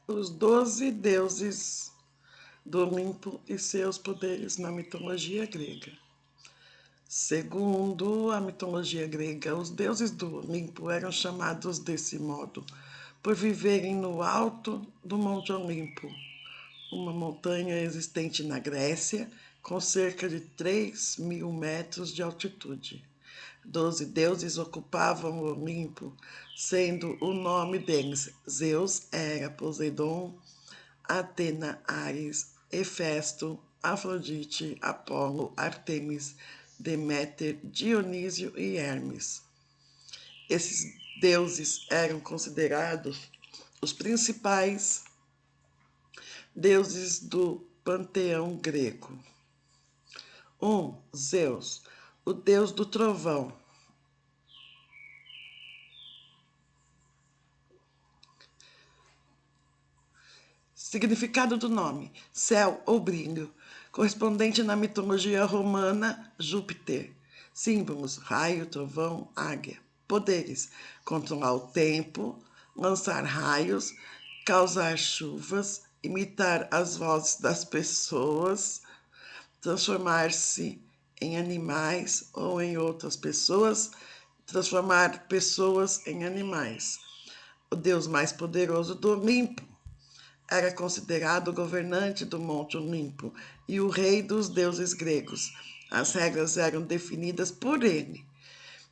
Os 12 deuses do Olimpo e seus poderes na mitologia grega. Segundo a mitologia grega, os deuses do Olimpo eram chamados desse modo por viverem no alto do Monte Olimpo, uma montanha existente na Grécia com cerca de 3.000 metros de altitude. 12 deuses ocupavam o Olimpo, sendo o nome deles Zeus, Hera, Poseidon, Atena, Ares, Hefesto, Afrodite, Apolo, Artemis, Deméter, Dionísio e Hermes. Esses deuses eram considerados os principais deuses do panteão grego. 1. Zeus, o deus do trovão. Significado do nome: céu ou brilho, correspondente na mitologia romana, Júpiter. Símbolos: raio, trovão, águia. Poderes: controlar o tempo, lançar raios, causar chuvas, imitar as vozes das pessoas, transformar-se em animais ou em outras pessoas, transformar pessoas em animais. O deus mais poderoso do Olimpo era considerado o governante do Monte Olimpo e o rei dos deuses gregos. As regras eram definidas por ele,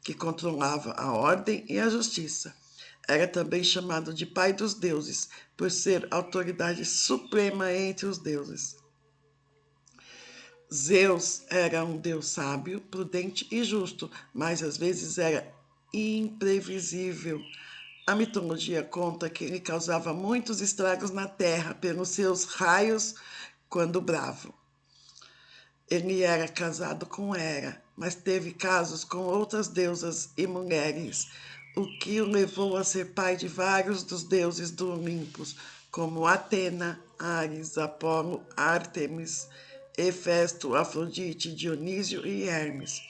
que controlava a ordem e a justiça. Era também chamado de pai dos deuses, por ser autoridade suprema entre os deuses. Zeus era um deus sábio, prudente e justo, mas às vezes era imprevisível. A mitologia conta que ele causava muitos estragos na terra pelos seus raios quando bravo. Ele era casado com Hera, mas teve casos com outras deusas e mulheres, o que o levou a ser pai de vários dos deuses do Olimpo, como Atena, Ares, Apolo, Ártemis, Hefesto, Afrodite, Dionísio e Hermes.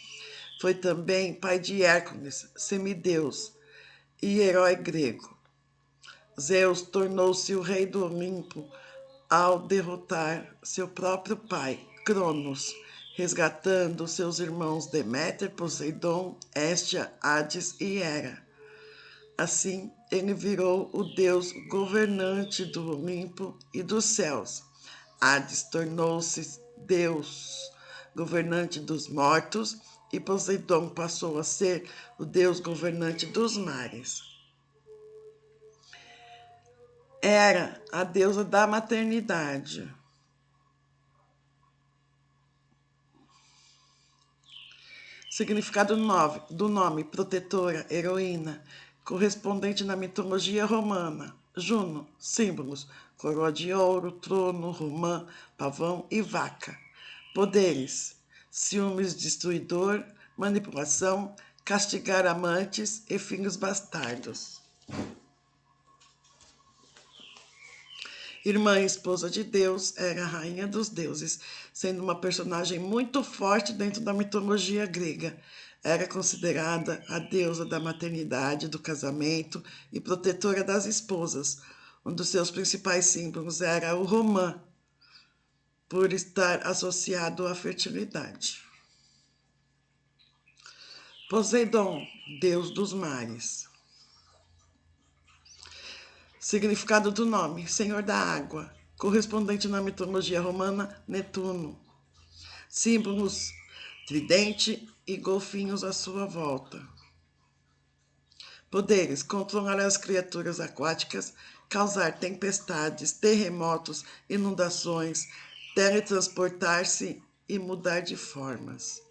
Foi também pai de Hércules, semideus e herói grego. Zeus tornou-se o rei do Olimpo ao derrotar seu próprio pai, Cronos, resgatando seus irmãos Deméter, Poseidon, Hestia, Hades e Hera. Assim, ele virou o deus governante do Olimpo e dos céus. Hades tornou-se deus governante dos mortos e Poseidon passou a ser o deus governante dos mares. Hera, a deusa da maternidade. Significado do nome: protetora, heroína, correspondente na mitologia romana. Juno, símbolos: coroa de ouro, trono, romã, pavão e vaca. Poderes: ciúmes destruidor, manipulação, castigar amantes e filhos bastardos. Irmã e esposa de Deus, era a rainha dos deuses, sendo uma personagem muito forte dentro da mitologia grega. Era considerada a deusa da maternidade, do casamento e protetora das esposas. Um dos seus principais símbolos era o romã, por estar associado à fertilidade. Poseidon, deus dos mares. Significado do nome: Senhor da Água, correspondente na mitologia romana, Netuno. Símbolos: tridente e golfinhos à sua volta. Poderes: controlar as criaturas aquáticas, causar tempestades, terremotos, inundações, teletransportar-se e mudar de formas.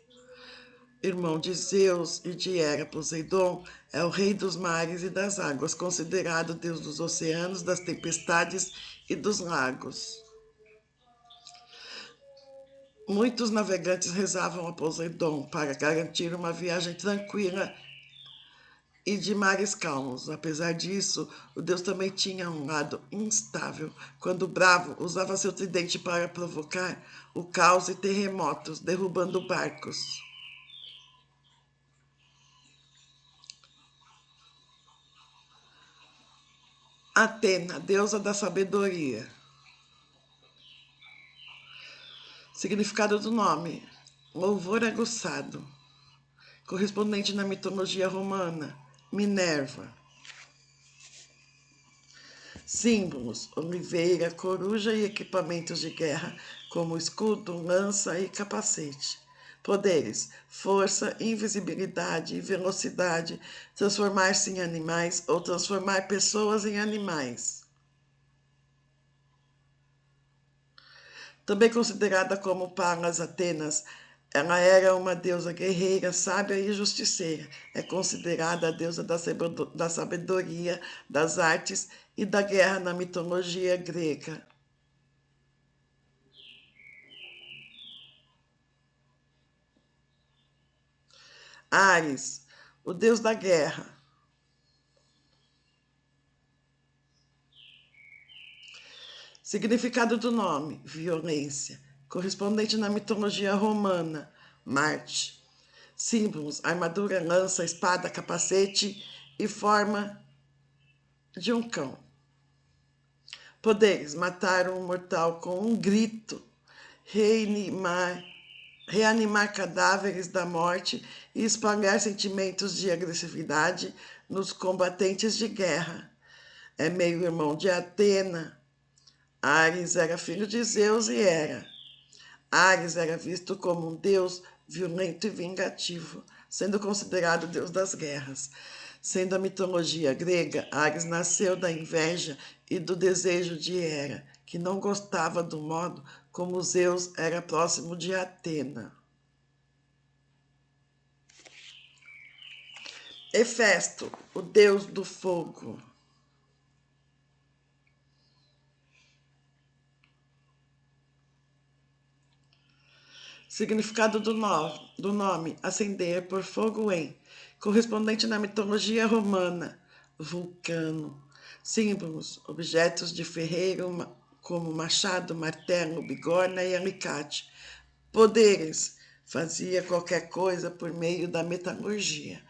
Irmão de Zeus e de Hera, Poseidon é o rei dos mares e das águas, considerado deus dos oceanos, das tempestades e dos lagos. Muitos navegantes rezavam a Poseidon para garantir uma viagem tranquila e de mares calmos. Apesar disso, o deus também tinha um lado instável. Quando bravo, usava seu tridente para provocar o caos e terremotos, derrubando barcos. Atena, deusa da sabedoria. Significado do nome: louvor aguçado. Correspondente na mitologia romana: Minerva. Símbolos: oliveira, coruja e equipamentos de guerra, como escudo, lança e capacete. Poderes: força, invisibilidade e velocidade, transformar-se em animais ou transformar pessoas em animais. Também considerada como Palas Atenas, ela era uma deusa guerreira, sábia e justiceira. É considerada a deusa da sabedoria, das artes e da guerra na mitologia grega. Ares, o deus da guerra. Significado do nome: violência. Correspondente na mitologia romana: Marte. Símbolos: armadura, lança, espada, capacete e forma de um cão. Poderes: matar um mortal com um grito, reanimar cadáveres da morte e espalhar sentimentos de agressividade nos combatentes de guerra. É meio-irmão de Atena. Ares era filho de Zeus e Hera. Ares era visto como um deus violento e vingativo, sendo considerado o deus das guerras. Sendo a mitologia grega, Ares nasceu da inveja e do desejo de Hera, que não gostava do modo como Zeus era próximo de Atena. Hefesto, o deus do fogo. Significado do nome: acender por fogo em. Correspondente na mitologia romana: vulcano. Símbolos: objetos de ferreiro, como machado, martelo, bigorna e alicate. Poderes: fazia qualquer coisa por meio da metalurgia.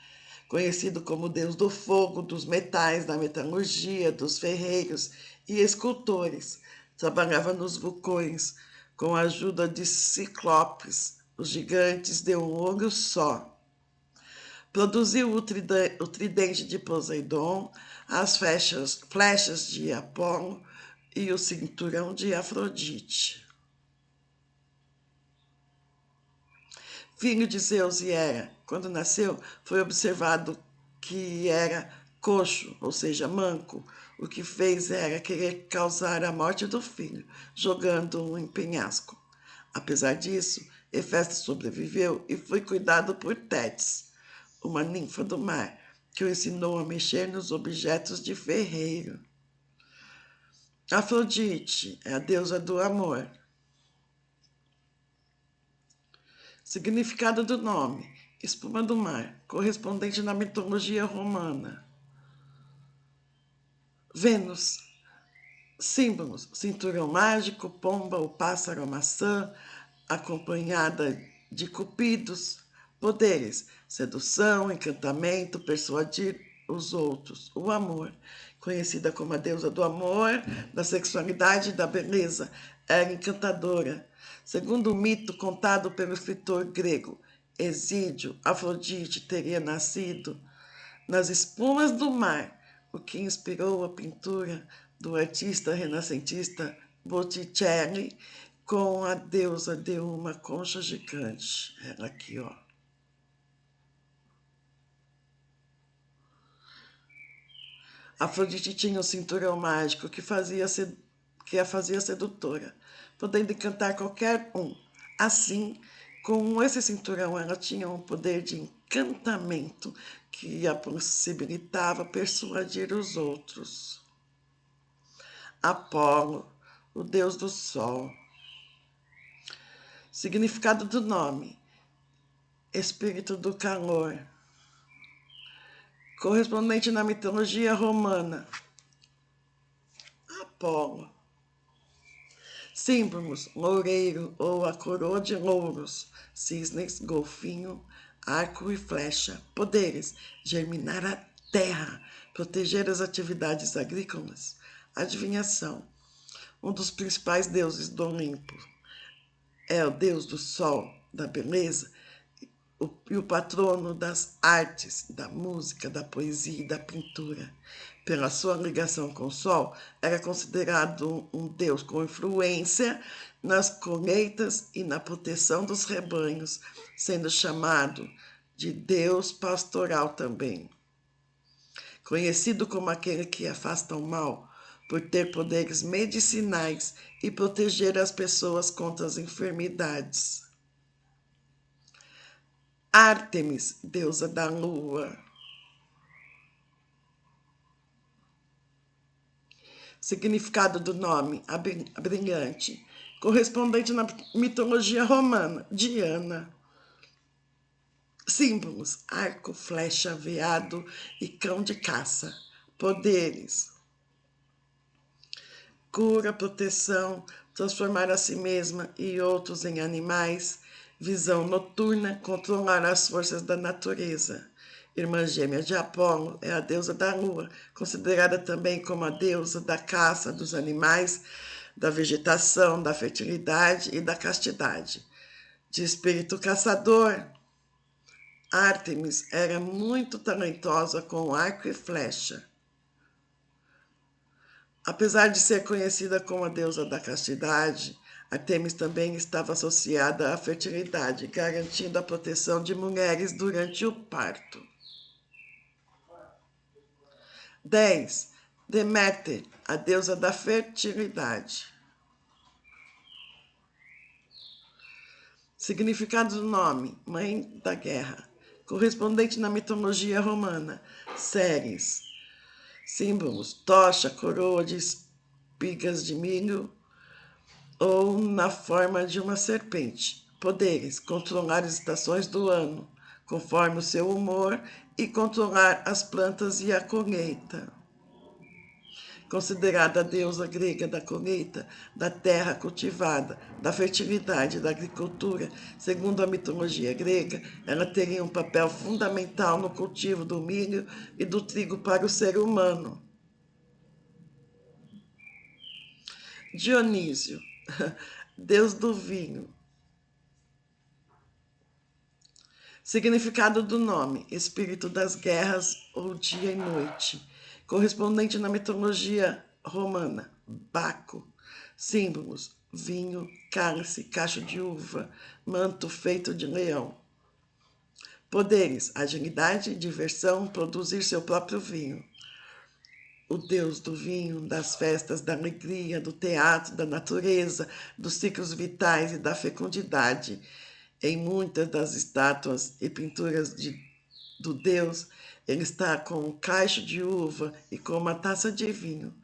Conhecido como deus do fogo, dos metais, da metalurgia, dos ferreiros e escultores. Trabalhava nos vulcões com a ajuda de ciclopes, os gigantes de um olho só. Produziu o tridente de Poseidon, as flechas de Apolo e o cinturão de Afrodite. Filho de Zeus e Hera, quando nasceu, foi observado que era coxo, ou seja, manco, o que fez Hera querer causar a morte do filho, jogando-o em penhasco. Apesar disso, Hefesto sobreviveu e foi cuidado por Tétis, uma ninfa do mar, que o ensinou a mexer nos objetos de ferreiro. Afrodite é a deusa do amor. Significado do nome: espuma do mar, correspondente na mitologia romana. Vênus. Símbolos: cinturão mágico, pomba, o pássaro, a maçã, acompanhada de cupidos. Poderes: sedução, encantamento, persuadir os outros. O amor, conhecida como a deusa do amor, da sexualidade e da beleza, era encantadora. Segundo o mito contado pelo escritor grego Hesídio, Afrodite teria nascido nas espumas do mar, o que inspirou a pintura do artista renascentista Botticelli com a deusa de uma concha gigante. Ela aqui, ó. Afrodite tinha um cinturão mágico que a fazia sedutora, podendo encantar qualquer um. Assim, com esse cinturão, ela tinha um poder de encantamento que a possibilitava persuadir os outros. Apolo, o deus do sol. Significado do nome: espírito do calor. Correspondente na mitologia romana: Apolo. Símbolos: loureiro ou a coroa de louros, cisnes, golfinho, arco e flecha. Poderes: germinar a terra, proteger as atividades agrícolas, adivinhação. Um dos principais deuses do Olimpo é o deus do sol, da beleza, e o patrono das artes, da música, da poesia e da pintura. Pela sua ligação com o sol, era considerado um deus com influência nas colheitas e na proteção dos rebanhos, sendo chamado de deus pastoral também. Conhecido como aquele que afasta o mal, por ter poderes medicinais e proteger as pessoas contra as enfermidades. Ártemis, deusa da lua. Significado do nome, a brilhante, correspondente na mitologia romana, Diana. Símbolos, arco, flecha, veado e cão de caça. Poderes, cura, proteção, transformar a si mesma e outros em animais, visão noturna, controlar as forças da natureza. Irmã gêmea de Apolo é a deusa da lua, considerada também como a deusa da caça dos animais, da vegetação, da fertilidade e da castidade. De espírito caçador, Ártemis era muito talentosa com arco e flecha. Apesar de ser conhecida como a deusa da castidade, Ártemis também estava associada à fertilidade, garantindo a proteção de mulheres durante o parto. 10. Deméter, a deusa da fertilidade. Significado do nome: Mãe da Guerra. Correspondente na mitologia romana: Ceres. Símbolos: tocha, coroa de espigas de milho ou na forma de uma serpente. Poderes: controlar as estações do ano, conforme o seu humor, e controlar as plantas e a colheita. Considerada a deusa grega da colheita, da terra cultivada, da fertilidade e da agricultura, segundo a mitologia grega, ela teria um papel fundamental no cultivo do milho e do trigo para o ser humano. Dionísio, deus do vinho. Significado do nome: espírito das guerras ou dia e noite. Correspondente na mitologia romana: Baco. Símbolos: vinho, cálice, cacho de uva, manto feito de leão. Poderes: agilidade, diversão, produzir seu próprio vinho. O deus do vinho, das festas, da alegria, do teatro, da natureza, dos ciclos vitais e da fecundidade. Em muitas das estátuas e pinturas do deus, ele está com um cacho de uva e com uma taça de vinho.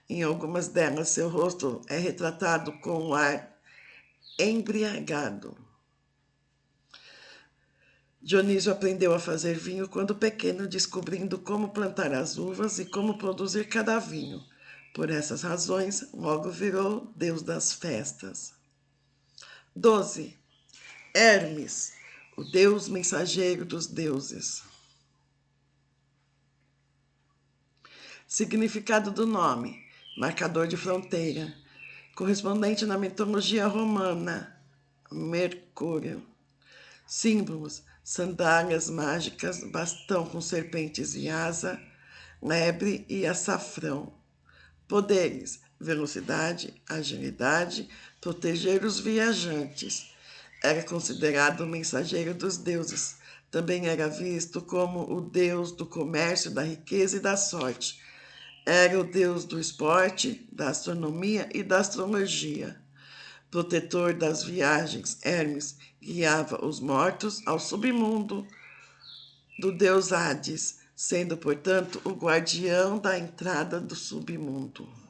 Em algumas delas, seu rosto é retratado com um ar embriagado. Dionísio aprendeu a fazer vinho quando pequeno, descobrindo como plantar as uvas e como produzir cada vinho. Por essas razões, logo virou deus das festas. 12. Hermes, o deus mensageiro dos deuses. Significado do nome: marcador de fronteira. Correspondente na mitologia romana: Mercúrio. Símbolos: sandálias mágicas, bastão com serpentes e asa, lebre e açafrão. Poderes: velocidade, agilidade, proteger os viajantes. Era considerado o mensageiro dos deuses. Também era visto como o deus do comércio, da riqueza e da sorte. Era o deus do esporte, da astronomia e da astrologia. Protetor das viagens, Hermes guiava os mortos ao submundo do deus Hades, sendo, portanto, o guardião da entrada do submundo.